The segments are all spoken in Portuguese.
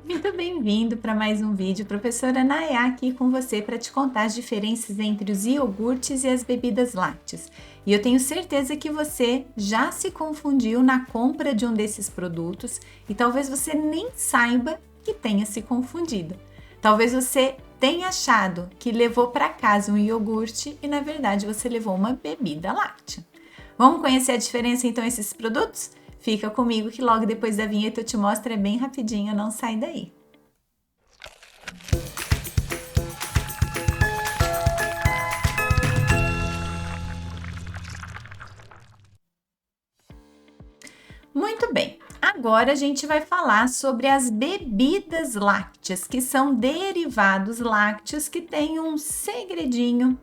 Muito bem-vindo para mais um vídeo. Professora Nayá aqui com você para te contar as diferenças entre os iogurtes e as bebidas lácteas. E eu tenho certeza que você já se confundiu na compra de um desses produtos e talvez você nem saiba que tenha se confundido. Talvez você tenha achado que levou para casa um iogurte e na verdade você levou uma bebida láctea. Vamos conhecer a diferença então esses produtos? Fica comigo que logo depois da vinheta eu te mostro, é bem rapidinho, não sai daí. Muito bem, agora a gente vai falar sobre as bebidas lácteas, que são derivados lácteos que têm um segredinho,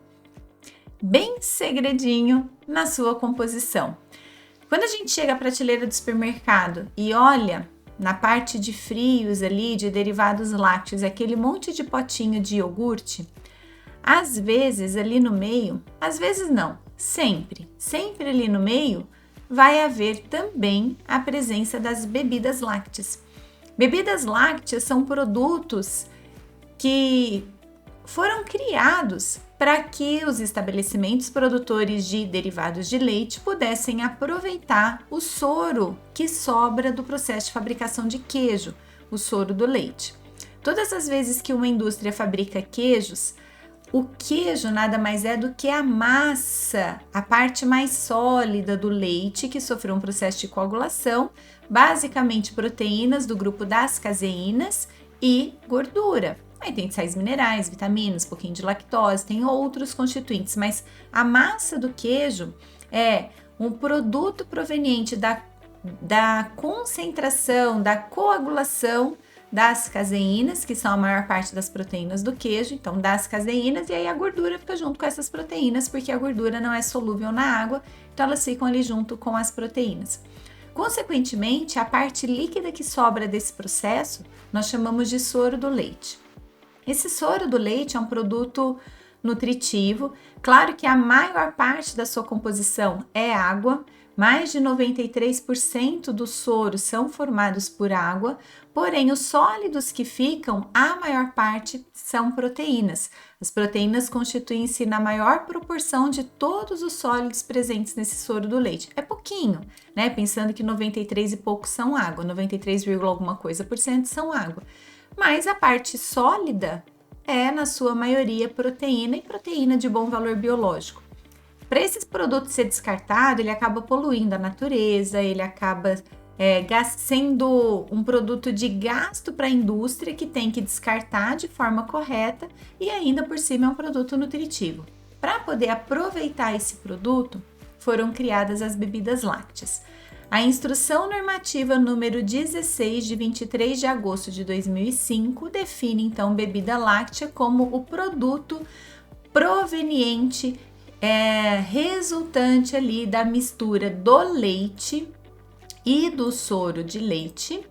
bem segredinho na sua composição. Quando a gente chega à prateleira do supermercado e olha na parte de frios ali, de derivados lácteos, aquele monte de potinho de iogurte, às vezes ali no meio, às vezes não, sempre ali no meio, vai haver também a presença das bebidas lácteas. Bebidas lácteas são produtos que foram criados para que os estabelecimentos produtores de derivados de leite pudessem aproveitar o soro que sobra do processo de fabricação de queijo, o soro do leite. Todas as vezes que uma indústria fabrica queijos, o queijo nada mais é do que a massa, a parte mais sólida do leite que sofreu um processo de coagulação, basicamente proteínas do grupo das caseínas e gordura. Aí tem sais minerais, vitaminas, um pouquinho de lactose, tem outros constituintes, mas a massa do queijo é um produto proveniente da concentração, da coagulação das caseínas, que são a maior parte das proteínas do queijo, então das caseínas, e aí a gordura fica junto com essas proteínas, porque a gordura não é solúvel na água, então elas ficam ali junto com as proteínas. Consequentemente, a parte líquida que sobra desse processo, nós chamamos de soro do leite. Esse soro do leite é um produto nutritivo, claro que a maior parte da sua composição é água, mais de 93% dos soros são formados por água, porém os sólidos que ficam, a maior parte são proteínas. As proteínas constituem-se na maior proporção de todos os sólidos presentes nesse soro do leite. É pouquinho, né? Pensando que 93 e poucos são água, 93, alguma coisa por cento são água. Mas a parte sólida é, na sua maioria, proteína e proteína de bom valor biológico. Para esse produto ser descartado, ele acaba poluindo a natureza, ele acaba sendo um produto de gasto para a indústria que tem que descartar de forma correta e ainda por cima é um produto nutritivo. Para poder aproveitar esse produto, foram criadas as bebidas lácteas. A Instrução Normativa número 16, de 23 de agosto de 2005, define então bebida láctea como o produto proveniente, resultante ali da mistura do leite e do soro de leite,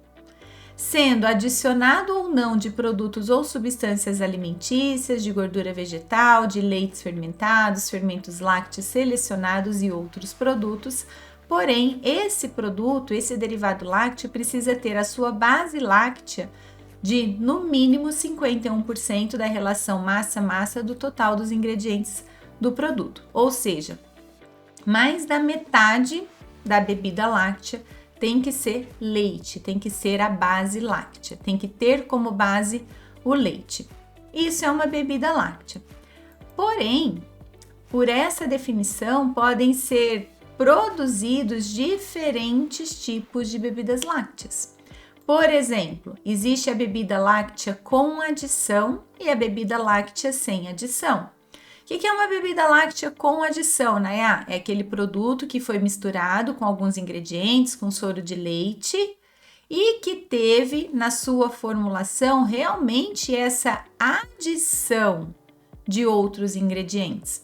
sendo adicionado ou não de produtos ou substâncias alimentícias, de gordura vegetal, de leites fermentados, fermentos lácteos selecionados e outros produtos. Porém, esse produto, esse derivado lácteo, precisa ter a sua base láctea de, no mínimo, 51% da relação massa-massa do total dos ingredientes do produto. Ou seja, mais da metade da bebida láctea tem que ser leite, tem que ser a base láctea, tem que ter como base o leite. Isso é uma bebida láctea. Porém, por essa definição, podem ser produzidos diferentes tipos de bebidas lácteas. Por exemplo, existe a bebida láctea com adição e a bebida láctea sem adição. O que é uma bebida láctea com adição, Nayá? É aquele produto que foi misturado com alguns ingredientes, com soro de leite e que teve na sua formulação realmente essa adição de outros ingredientes.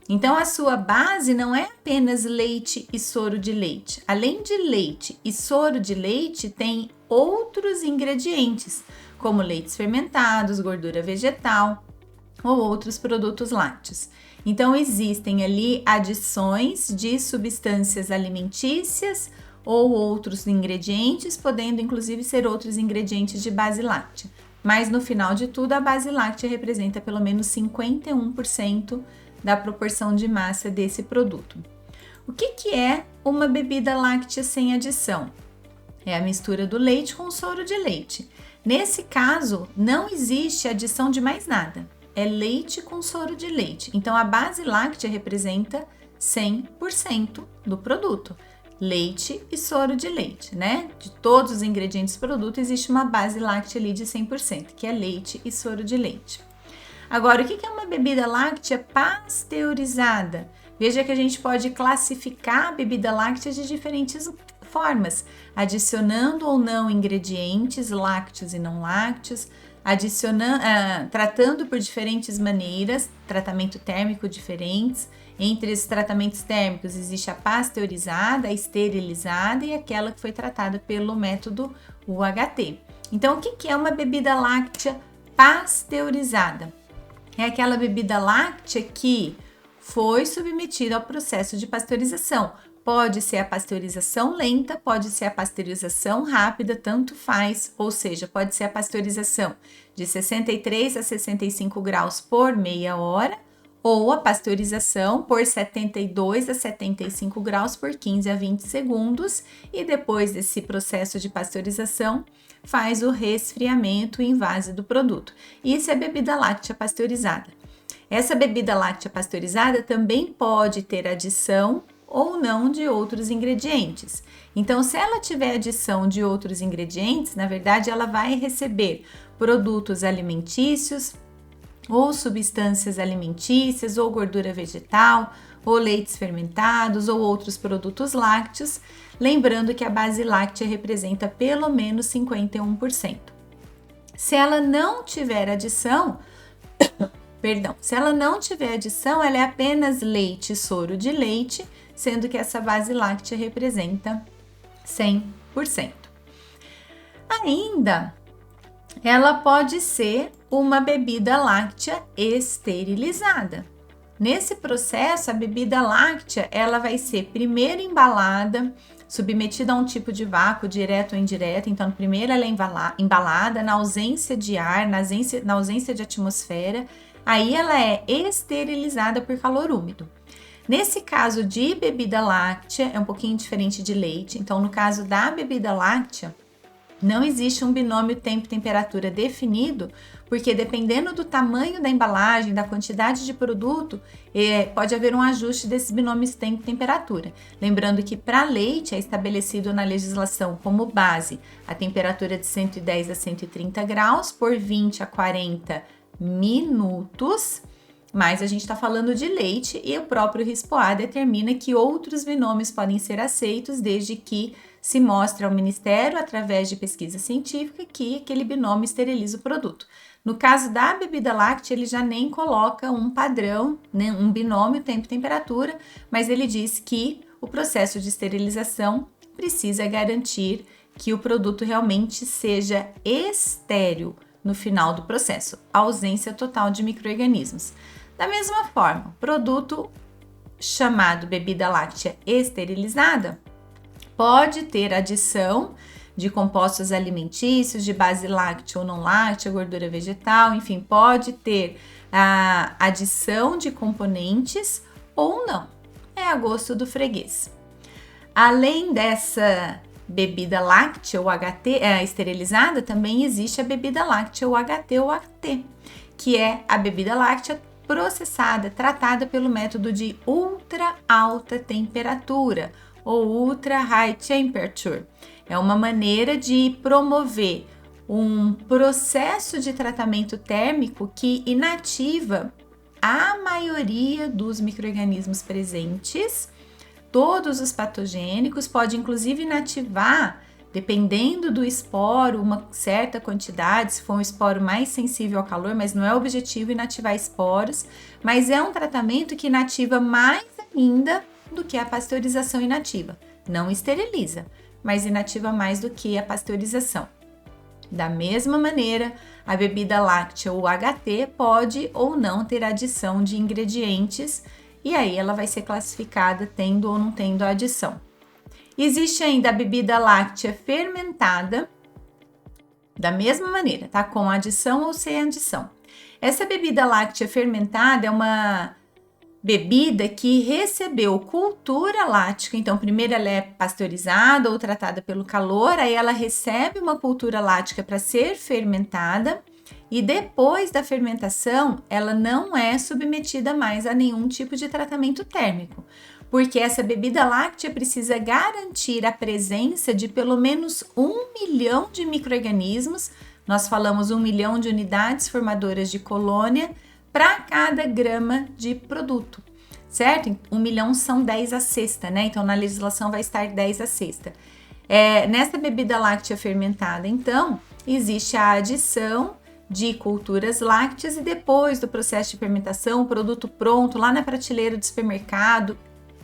Então, a sua base não é apenas leite e soro de leite. Além de leite e soro de leite, tem outros ingredientes, como leites fermentados, gordura vegetal ou outros produtos lácteos. Então, existem ali adições de substâncias alimentícias ou outros ingredientes, podendo inclusive ser outros ingredientes de base láctea. Mas no final de tudo, a base láctea representa pelo menos 51% da proporção de massa desse produto. O que é uma bebida láctea sem adição? É a mistura do leite com o soro de leite. Nesse caso, não existe adição de mais nada. É leite com soro de leite. Então, a base láctea representa 100% do produto. Leite e soro de leite, né? De todos os ingredientes do produto, existe uma base láctea ali de 100%, que é leite e soro de leite. Agora, o que é uma bebida láctea pasteurizada? Veja que a gente pode classificar a bebida láctea de diferentes formas, adicionando ou não ingredientes lácteos e não lácteos, tratando por diferentes maneiras, tratamento térmico diferentes. Entre esses tratamentos térmicos existe a pasteurizada, a esterilizada e aquela que foi tratada pelo método UHT. Então, o que é uma bebida láctea pasteurizada? É aquela bebida láctea que foi submetida ao processo de pasteurização. Pode ser a pasteurização lenta, pode ser a pasteurização rápida, tanto faz, ou seja, pode ser a pasteurização de 63 a 65 graus por meia hora, ou a pasteurização por 72 a 75 graus por 15 a 20 segundos, e depois desse processo de pasteurização, faz o resfriamento e invase do produto. Isso é bebida láctea pasteurizada. Essa bebida láctea pasteurizada também pode ter adição ou não de outros ingredientes. Então, se ela tiver adição de outros ingredientes, na verdade, ela vai receber produtos alimentícios, ou substâncias alimentícias, ou gordura vegetal, ou leites fermentados, ou outros produtos lácteos, lembrando que a base láctea representa pelo menos 51%. Se ela não tiver adição, ela é apenas leite e soro de leite, sendo que essa base láctea representa 100%. Ainda, ela pode ser uma bebida láctea esterilizada. Nesse processo, a bebida láctea, ela vai ser primeiro embalada, submetida a um tipo de vácuo, direto ou indireto. Então, primeiro ela é embalada na ausência de ar, na ausência de atmosfera. Aí ela é esterilizada por calor úmido. Nesse caso de bebida láctea, é um pouquinho diferente de leite. Então, no caso da bebida láctea, não existe um binômio tempo-temperatura definido, porque dependendo do tamanho da embalagem, da quantidade de produto, pode haver um ajuste desses binômios tempo-temperatura. Lembrando que para leite é estabelecido na legislação como base a temperatura de 110 a 130 graus por 20 a 40 minutos, mas a gente está falando de leite e o próprio RISPOA determina que outros binômios podem ser aceitos desde que se mostre ao Ministério, através de pesquisa científica, que aquele binômio esteriliza o produto. No caso da bebida láctea, ele já nem coloca um padrão, né, um binômio tempo-temperatura, mas ele diz que o processo de esterilização precisa garantir que o produto realmente seja estéril no final do processo, ausência total de micro-organismos. Da mesma forma, produto chamado bebida láctea esterilizada pode ter adição de compostos alimentícios, de base láctea ou não láctea, gordura vegetal, enfim, pode ter a adição de componentes ou não. É a gosto do freguês. Além dessa bebida láctea ou HT esterilizada, também existe a bebida láctea ou HT ou AT, que é a bebida láctea processada, tratada pelo método de ultra alta temperatura ou ultra high temperature. É uma maneira de promover um processo de tratamento térmico que inativa a maioria dos micro-organismos presentes, todos os patogênicos, pode inclusive inativar, dependendo do esporo, uma certa quantidade, se for um esporo mais sensível ao calor, mas não é o objetivo inativar esporos, mas é um tratamento que inativa mais ainda do que a pasteurização inativa. Não esteriliza, mas inativa mais do que a pasteurização. Da mesma maneira, a bebida láctea ou HT pode ou não ter adição de ingredientes, e aí ela vai ser classificada tendo ou não tendo a adição. Existe ainda a bebida láctea fermentada, da mesma maneira, tá? Com adição ou sem adição. Essa bebida láctea fermentada é uma bebida que recebeu cultura láctea, então primeiro ela é pasteurizada ou tratada pelo calor, aí ela recebe uma cultura láctea para ser fermentada e depois da fermentação ela não é submetida mais a nenhum tipo de tratamento térmico, porque essa bebida láctea precisa garantir a presença de pelo menos 1 milhão de micro-organismos, nós falamos 1 milhão de unidades formadoras de colônia, para cada grama de produto, certo? 1 milhão são 10 a sexta, né? Então, na legislação vai estar 10 a sexta. Nessa bebida láctea fermentada, então, existe a adição de culturas lácteas e depois do processo de fermentação, o produto pronto, lá na prateleira do supermercado,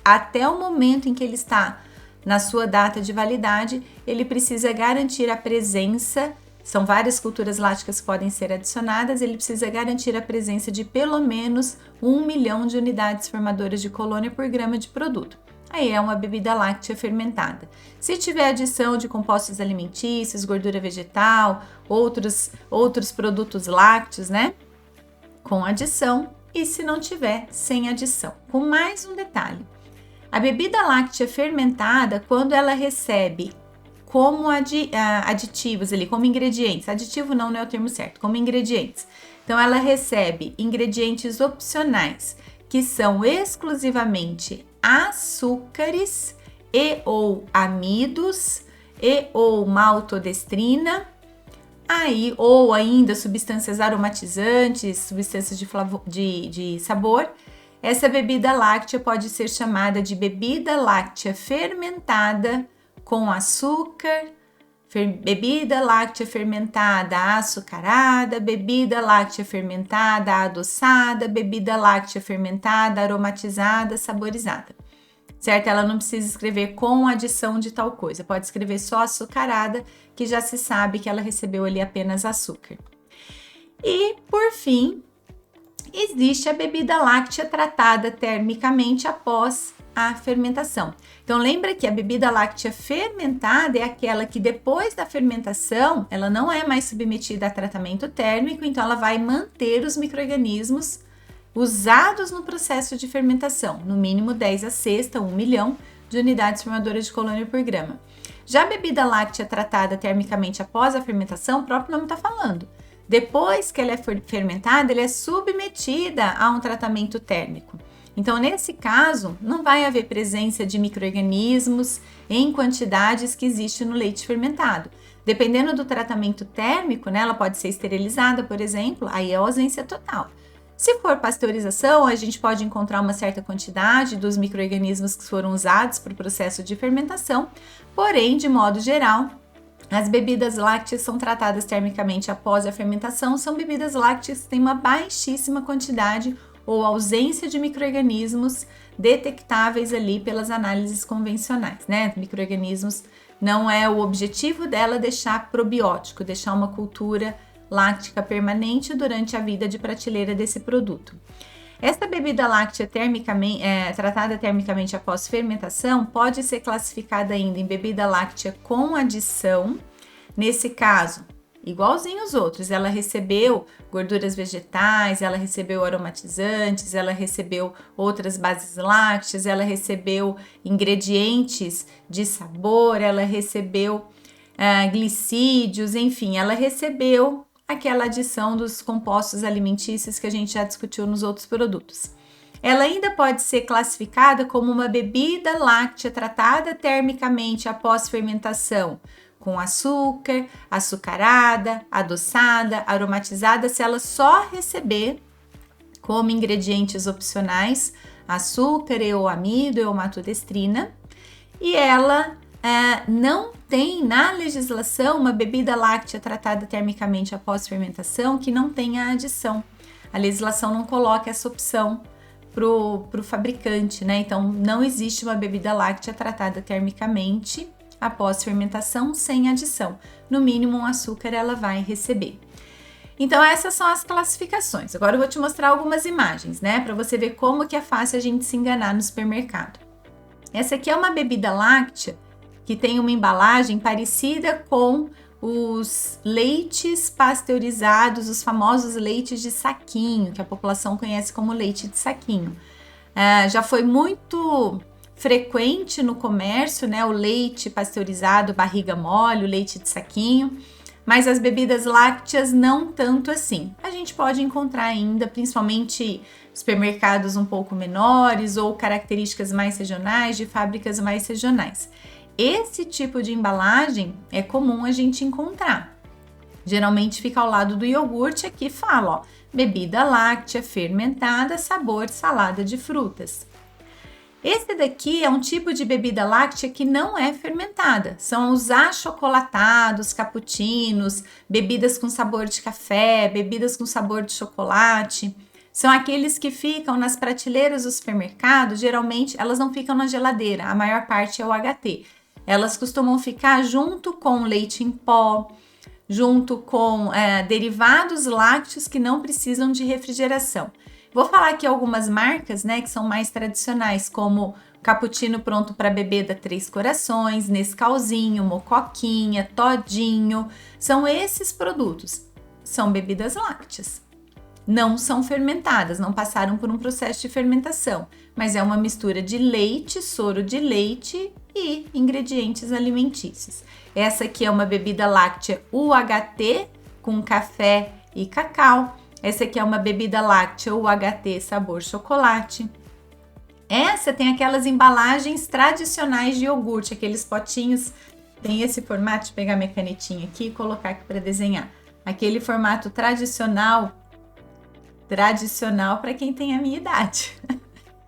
até o momento em que ele está na sua data de validade, ele precisa garantir a presença. São várias culturas lácteas que podem ser adicionadas, ele precisa garantir a presença de pelo menos 1 milhão de unidades formadoras de colônia por grama de produto. Aí é uma bebida láctea fermentada. Se tiver adição de compostos alimentícios, gordura vegetal, outros produtos lácteos, né? Com adição, e se não tiver, sem adição. Com mais um detalhe. A bebida láctea fermentada, quando ela recebe como aditivos ali, como ingredientes, aditivo não é o termo certo, como ingredientes. Então, ela recebe ingredientes opcionais, que são exclusivamente açúcares e ou amidos e ou maltodestrina, ou ainda substâncias aromatizantes, substâncias de sabor. Essa bebida láctea pode ser chamada de bebida láctea fermentada com açúcar, bebida láctea fermentada açucarada, bebida láctea fermentada adoçada, bebida láctea fermentada aromatizada, saborizada, certo? Ela não precisa escrever com adição de tal coisa, pode escrever só açucarada, que já se sabe que ela recebeu ali apenas açúcar. E, por fim, existe a bebida láctea tratada termicamente após a fermentação. Então, lembra que a bebida láctea fermentada é aquela que depois da fermentação, ela não é mais submetida a tratamento térmico, então ela vai manter os micro-organismos usados no processo de fermentação, no mínimo 10 a sexta, 1 milhão de unidades formadoras de colônia por grama. Já a bebida láctea tratada termicamente após a fermentação, o próprio nome está falando. Depois que ela é fermentada, ela é submetida a um tratamento térmico. Então, nesse caso, não vai haver presença de micro-organismos em quantidades que existe no leite fermentado. Dependendo do tratamento térmico, né, ela pode ser esterilizada, por exemplo, aí é ausência total. Se for pasteurização, a gente pode encontrar uma certa quantidade dos micro-organismos que foram usados para o processo de fermentação, porém, de modo geral, as bebidas lácteas são tratadas termicamente após a fermentação, são bebidas lácteas que têm uma baixíssima quantidade ou ausência de micro-organismos detectáveis ali pelas análises convencionais, né? Micro-organismos não é o objetivo dela deixar probiótico, deixar uma cultura láctea permanente durante a vida de prateleira desse produto. Esta bebida láctea tratada termicamente após fermentação pode ser classificada ainda em bebida láctea com adição. Nesse caso, igualzinho os outros, ela recebeu gorduras vegetais, ela recebeu aromatizantes, ela recebeu outras bases lácteas, ela recebeu ingredientes de sabor, ela recebeu glicídios, enfim, ela recebeu aquela adição dos compostos alimentícios que a gente já discutiu nos outros produtos. Ela ainda pode ser classificada como uma bebida láctea tratada termicamente após fermentação, com açúcar, açucarada, adoçada, aromatizada, se ela só receber como ingredientes opcionais açúcar, ou amido, ou maltodestrina, e ela não tem na legislação uma bebida láctea tratada termicamente após fermentação que não tenha adição. A legislação não coloca essa opção para o fabricante, né? Então, não existe uma bebida láctea tratada termicamente após fermentação sem adição. No mínimo, um açúcar ela vai receber. Então, essas são as classificações. Agora, eu vou te mostrar algumas imagens, né? Para você ver como que é fácil a gente se enganar no supermercado. Essa aqui é uma bebida láctea que tem uma embalagem parecida com os leites pasteurizados, os famosos leites de saquinho, que a população conhece como leite de saquinho. Já foi muito frequente no comércio, né, o leite pasteurizado, barriga mole, o leite de saquinho, mas as bebidas lácteas não tanto assim. A gente pode encontrar ainda, principalmente supermercados um pouco menores ou características mais regionais, de fábricas mais regionais. Esse tipo de embalagem é comum a gente encontrar. Geralmente fica ao lado do iogurte, aqui fala, ó, bebida láctea fermentada, sabor salada de frutas. Esse daqui é um tipo de bebida láctea que não é fermentada. São os achocolatados, cappuccinos, bebidas com sabor de café, bebidas com sabor de chocolate. São aqueles que ficam nas prateleiras do supermercado. Geralmente elas não ficam na geladeira, a maior parte é o HT. Elas costumam ficar junto com leite em pó, junto com derivados lácteos que não precisam de refrigeração. Vou falar aqui algumas marcas, né, que são mais tradicionais, como Cappuccino pronto para bebê da Três Corações, Nescauzinho, Mocoquinha, Todinho. São esses produtos. São bebidas lácteas. Não são fermentadas, não passaram por um processo de fermentação, mas é uma mistura de leite, soro de leite e ingredientes alimentícios. Essa aqui é uma bebida láctea UHT com café e cacau. Essa aqui é uma bebida láctea UHT sabor chocolate. Essa tem aquelas embalagens tradicionais de iogurte, aqueles potinhos, tem esse formato, deixa eu pegar minha canetinha aqui e colocar aqui para desenhar. Aquele formato tradicional para quem tem a minha idade.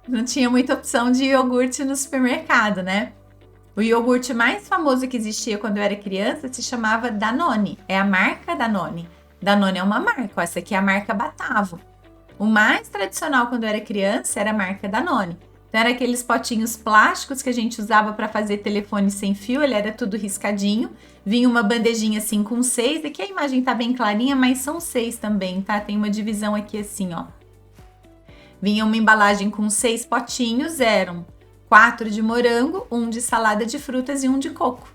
Não tinha muita opção de iogurte no supermercado, né? O iogurte mais famoso que existia quando eu era criança se chamava Danone. É a marca Danone. Danone é uma marca, ó, essa aqui é a marca Batavo. O mais tradicional quando eu era criança era a marca Danone. Então, era aqueles potinhos plásticos que a gente usava para fazer telefone sem fio, ele era tudo riscadinho. Vinha uma bandejinha assim com 6, aqui a imagem tá bem clarinha, mas são 6 também, tá? Tem uma divisão aqui assim, ó. Vinha uma embalagem com 6 potinhos, eram 4 de morango, 1 de salada de frutas e 1 de coco.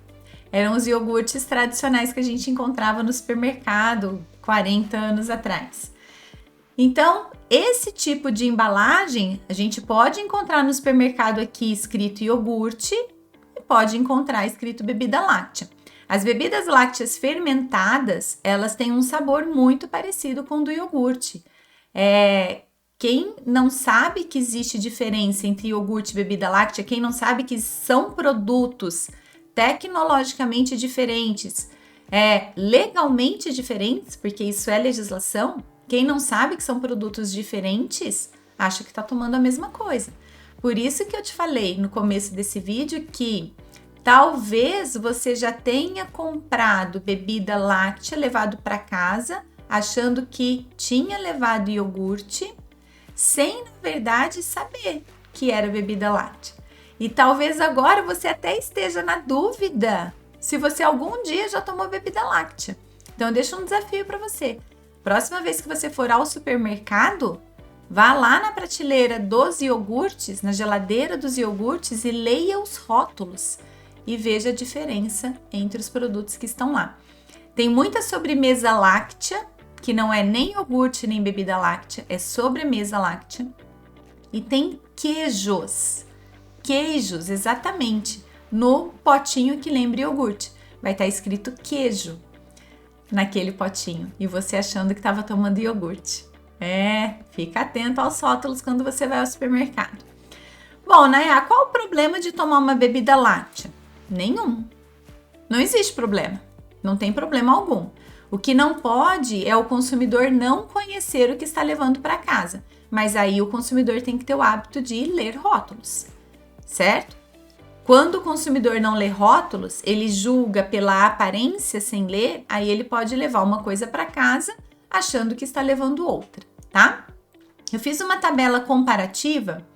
Eram os iogurtes tradicionais que a gente encontrava no supermercado 40 anos atrás. Então, esse tipo de embalagem a gente pode encontrar no supermercado aqui escrito iogurte e pode encontrar escrito bebida láctea. As bebidas lácteas fermentadas, elas têm um sabor muito parecido com o do iogurte. Quem não sabe que existe diferença entre iogurte e bebida láctea, quem não sabe que são produtos tecnologicamente diferentes, legalmente diferentes, porque isso é legislação, quem não sabe que são produtos diferentes, acha que está tomando a mesma coisa. Por isso que eu te falei no começo desse vídeo que talvez você já tenha comprado bebida láctea, levado para casa, achando que tinha levado iogurte, sem, na verdade, saber que era bebida láctea. E talvez agora você até esteja na dúvida se você algum dia já tomou bebida láctea. Então, eu deixo um desafio para você. Próxima vez que você for ao supermercado, vá lá na prateleira dos iogurtes, na geladeira dos iogurtes e leia os rótulos e veja a diferença entre os produtos que estão lá. Tem muita sobremesa láctea, que não é nem iogurte nem bebida láctea, é sobremesa láctea. E tem queijos, exatamente, no potinho que lembra iogurte. Vai estar escrito queijo naquele potinho e você achando que estava tomando iogurte. Fica atento aos rótulos quando você vai ao supermercado. Bom, Nayá, qual o problema de tomar uma bebida láctea? Nenhum. Não existe problema. Não tem problema algum. O que não pode é o consumidor não conhecer o que está levando para casa. Mas aí o consumidor tem que ter o hábito de ler rótulos, certo? Quando o consumidor não lê rótulos, ele julga pela aparência sem ler, aí ele pode levar uma coisa para casa achando que está levando outra, tá? Eu fiz uma tabela comparativa,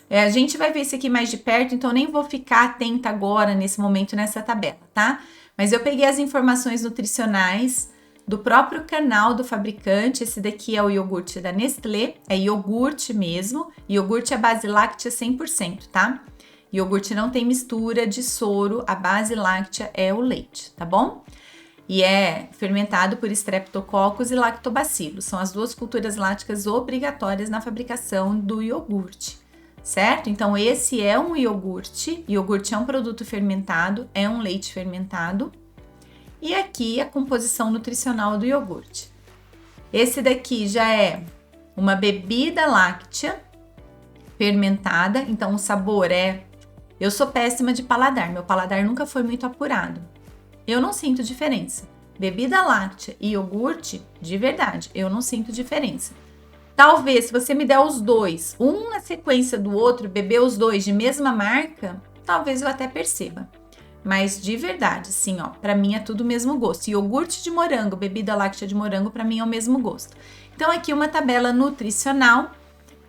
a gente vai ver isso aqui mais de perto, então nem vou ficar atenta agora, nesse momento, nessa tabela, tá? Mas eu peguei as informações nutricionais do próprio canal do fabricante. Esse daqui é o iogurte da Nestlé, é iogurte mesmo, iogurte à base láctea 100%, tá? Iogurte não tem mistura de soro, a base láctea é o leite, tá bom? E é fermentado por Streptococcus e Lactobacillus. São as duas culturas láticas obrigatórias na fabricação do iogurte, certo? Então, esse é um iogurte. Iogurte é um produto fermentado, é um leite fermentado. E aqui a composição nutricional do iogurte. Esse daqui já é uma bebida láctea fermentada, então o sabor é... Eu sou péssima de paladar, meu paladar nunca foi muito apurado. Eu não sinto diferença. Bebida láctea e iogurte, de verdade, eu não sinto diferença. Talvez, se você me der os dois, um na sequência do outro, beber os dois de mesma marca, talvez eu até perceba. Mas de verdade, sim, ó, pra mim é tudo o mesmo gosto. Iogurte de morango, bebida láctea de morango, pra mim é o mesmo gosto. Então, aqui uma tabela nutricional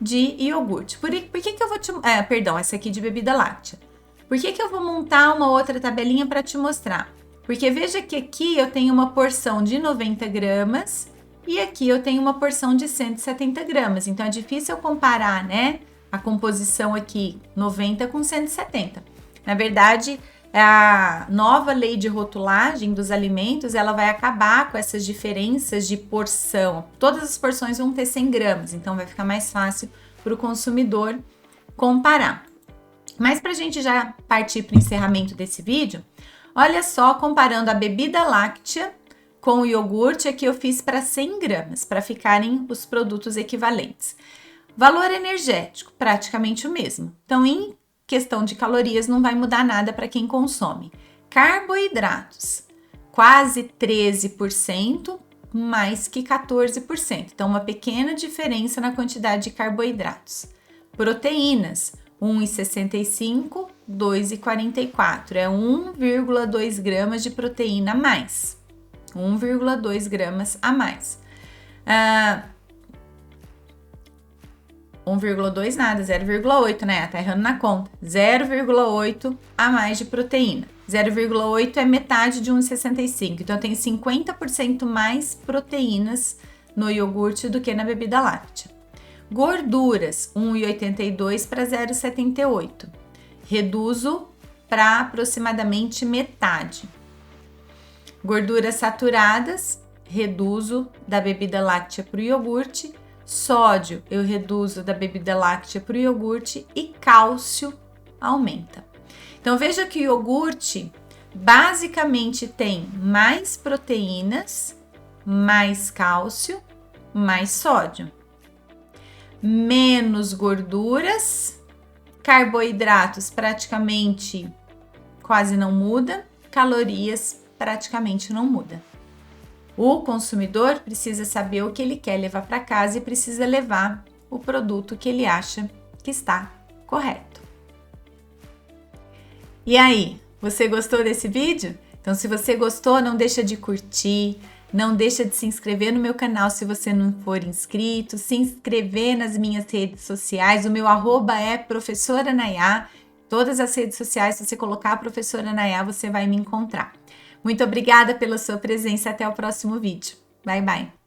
de iogurte. Por que que eu vou te... perdão, essa aqui de bebida láctea. Por que que eu vou montar uma outra tabelinha para te mostrar? Porque veja que aqui eu tenho uma porção de 90 gramas e aqui eu tenho uma porção de 170 gramas. Então, é difícil eu comparar, né, a composição aqui 90 com 170. Na verdade, a nova lei de rotulagem dos alimentos, ela vai acabar com essas diferenças de porção. Todas as porções vão ter 100 gramas, então vai ficar mais fácil para o consumidor comparar. Mas para a gente já partir para o encerramento desse vídeo, olha só, comparando a bebida láctea com o iogurte, aqui eu fiz para 100 gramas, para ficarem os produtos equivalentes. Valor energético, praticamente o mesmo. Então, em questão de calorias, não vai mudar nada para quem consome. Carboidratos, quase 13%, mais que 14%. Então, uma pequena diferença na quantidade de carboidratos. Proteínas, 1,65, 2,44. É 1,2 gramas de proteína a mais. 1,2 gramas a mais. 1,2 nada, 0,8, né? Tá errando na conta. 0,8 a mais de proteína. 0,8 é metade de 1,65. Então, tem 50% mais proteínas no iogurte do que na bebida láctea. Gorduras, 1,82 para 0,78. Reduzo para aproximadamente metade. Gorduras saturadas, reduzo da bebida láctea para o iogurte. Sódio, eu reduzo da bebida láctea para o iogurte. E cálcio aumenta. Então, veja que o iogurte basicamente tem mais proteínas, mais cálcio, mais sódio. Menos gorduras, carboidratos praticamente quase não muda, calorias praticamente não muda. O consumidor precisa saber o que ele quer levar para casa e precisa levar o produto que ele acha que está correto. E aí, você gostou desse vídeo? Então, se você gostou, não deixa de curtir, não deixa de se inscrever no meu canal se você não for inscrito, se inscrever nas minhas redes sociais. O meu @ é Professora Nayá. Todas as redes sociais, se você colocar Professora Nayá, você vai me encontrar. Muito obrigada pela sua presença. Até o próximo vídeo. Bye, bye.